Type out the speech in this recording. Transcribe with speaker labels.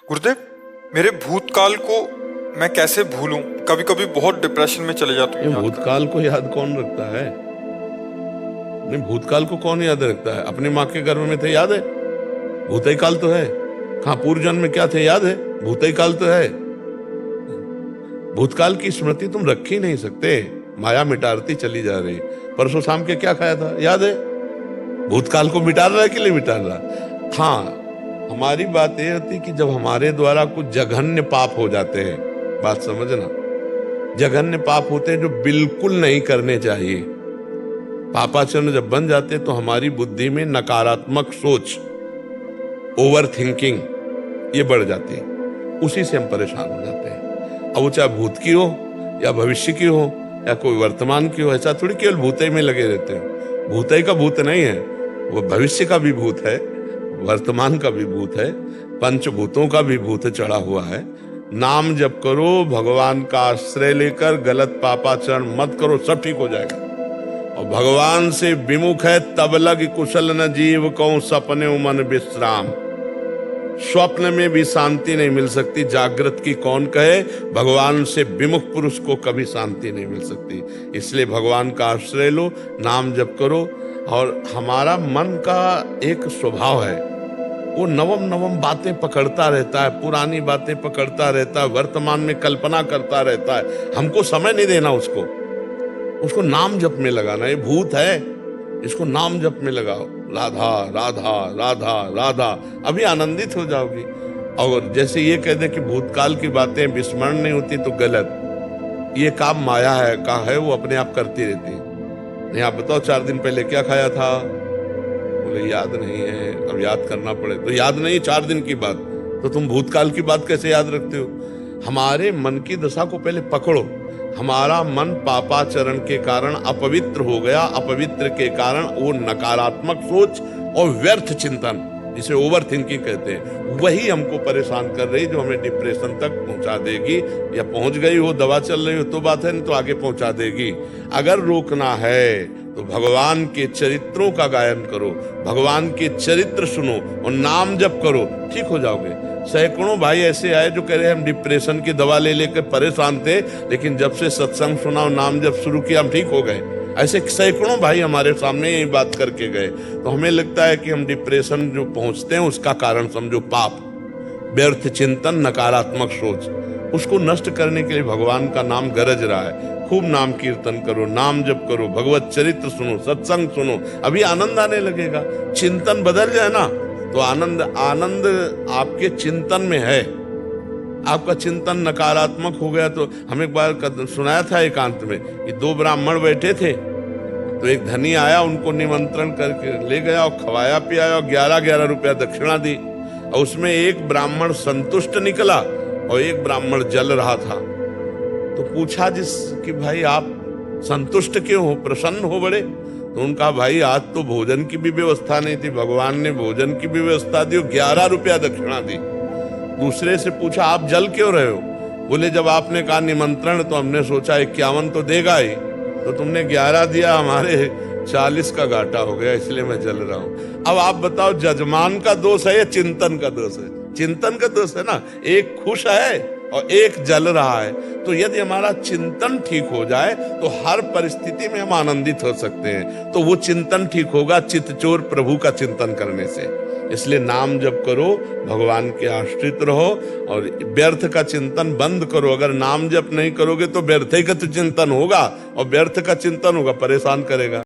Speaker 1: गुरुदेव, मेरे भूतकाल को मैं कैसे भूलूं? कभी कभी बहुत डिप्रेशन में चले जाता हूँ।
Speaker 2: भूतकाल को याद कौन रखता है? नहीं, भूतकाल को कौन याद रखता है? अपनी माँ के गर्भ में थे, याद है? भूतई काल तो है। कहाँ पूर्व जन्म में क्या थे, याद है? भूतई काल तो है। भूतकाल की स्मृति तुम रख ही नहीं सकते। माया मिटारती चली जा रही। परसों शाम के क्या खाया था, याद है? भूतकाल को मिटा रहा है कि नहीं मिटा रहा? हाँ, हमारी बात यह होती कि जब हमारे द्वारा कुछ जघन्य पाप हो जाते हैं, बात समझना, जघन्य पाप होते हैं जो बिल्कुल नहीं करने चाहिए। पापाचरण जब बन जाते तो हमारी बुद्धि में नकारात्मक सोच, ओवर थिंकिंग, ये बढ़ जाती है। उसी से हम परेशान हो जाते हैं। अब वो चाहे भूत की हो या भविष्य की हो या कोई वर्तमान की हो, ऐसा थोड़ी केवल भूतई में लगे रहते हैं। भूतई का भूत नहीं है, वो भविष्य का भी भूत है, वर्तमान का भी भूत है, पंचभूतों का भी भूत चढ़ा हुआ है। नाम जप करो, भगवान का आश्रय लेकर गलत पापाचरण मत करो, सब ठीक हो जाएगा। और भगवान से विमुख है तब लग कुशल न जीव को सपने मन विश्राम। स्वप्न में भी शांति नहीं मिल सकती, जागृत की कौन कहे। भगवान से विमुख पुरुष को कभी शांति नहीं मिल सकती। इसलिए भगवान का आश्रय लो, नाम जप करो। और हमारा मन का एक स्वभाव है, वो नवम नवम बातें पकड़ता रहता है, पुरानी बातें पकड़ता रहता है, वर्तमान में कल्पना करता रहता है। हमको समय नहीं देना उसको नाम जप में लगाना। ये भूत है, इसको नाम जप में लगाओ। राधा राधा राधा राधा, अभी आनंदित हो जाओगी। और जैसे ये कह दे कि भूतकाल की बातें विस्मरण नहीं होती तो गलत। ये काम माया है, का है, वो अपने आप करती रहती है। नहीं, आप बताओ 4 दिन पहले क्या खाया था? बोले याद नहीं है, अब याद करना पड़े। तो याद नहीं 4 दिन की बात, तो तुम भूतकाल की बात कैसे याद रखते हो? हमारे मन की दशा को पहले पकड़ो। हमारा मन पापाचरण के कारण अपवित्र हो गया। अपवित्र के कारण वो नकारात्मक सोच और व्यर्थ चिंतन, जिसे ओवर थिंकिंग कहते हैं, वही हमको परेशान कर रही, जो हमें डिप्रेशन तक पहुंचा देगी। या पहुंच गई हो, दवा चल रही हो तो बात है, नहीं तो आगे पहुंचा देगी। अगर रोकना है तो भगवान के चरित्रों का गायन करो, भगवान के चरित्र सुनो और नाम जप करो, ठीक हो जाओगे। सैकड़ों भाई ऐसे आए जो कह रहे हम डिप्रेशन की दवा ले लेकर परेशान थे, लेकिन जब से सत्संग सुना और नाम जप शुरू किया हम ठीक हो गए। ऐसे सैकड़ों भाई हमारे सामने यही बात करके गए। तो हमें लगता है कि हम डिप्रेशन जो पहुंचते हैं उसका कारण समझो पाप, व्यर्थ चिंतन, नकारात्मक सोच। उसको नष्ट करने के लिए भगवान का नाम गरज रहा है। खूब नाम कीर्तन करो, नाम जप करो, भगवत चरित्र सुनो, सत्संग सुनो, अभी आनंद आने लगेगा। चिंतन बदल जाए ना तो आनंद आपके चिंतन में है। आपका चिंतन नकारात्मक हो गया तो हम एक बार सुनाया था एकांत में कि 2 ब्राह्मण बैठे थे, तो एक धनी आया, उनको निमंत्रण करके ले गया और खवाया पियाया और 11-11 रुपया दक्षिणा दी। और उसमें एक ब्राह्मण संतुष्ट निकला और एक ब्राह्मण जल रहा था। तो पूछा कि भाई आप संतुष्ट क्यों हो, प्रसन्न हो बड़े? तो उनका भाई आज तो भोजन की भी व्यवस्था नहीं थी, भगवान ने भोजन की भी व्यवस्था दी और 11 रुपया दक्षिणा दी। दूसरे से पूछा आप जल क्यों रहे हो? बोले जब आपने कहा निमंत्रण तो हमने सोचा 51 तो देगा ही, तो तुमने 11 दिया, हमारे 40 का घाटा हो गया, इसलिए मैं जल रहा हूं। अब आप बताओ जजमान का दोष है या चिंतन का दोष है? चिंतन का दोष है ना। एक खुश है और एक जल रहा है। तो यदि हमारा चिंतन ठीक हो जाए तो हर परिस्थिति में हम आनंदित हो सकते हैं। तो वो चिंतन ठीक होगा चित्तचोर प्रभु का चिंतन करने से। इसलिए नाम जप करो, भगवान के आश्रित रहो और व्यर्थ का चिंतन बंद करो। अगर नाम जप नहीं करोगे तो व्यर्थ का चिंतन होगा और व्यर्थ का चिंतन होगा, परेशान करेगा।